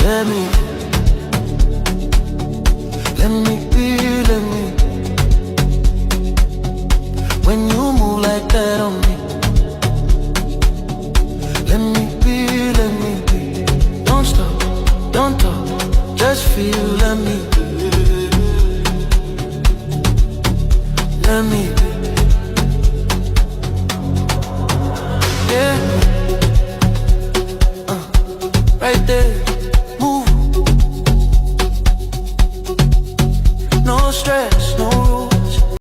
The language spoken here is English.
Let me be, let me. When you move like that on me, let me be, let me be. Don't stop, don't talk, just feel, let me. Let me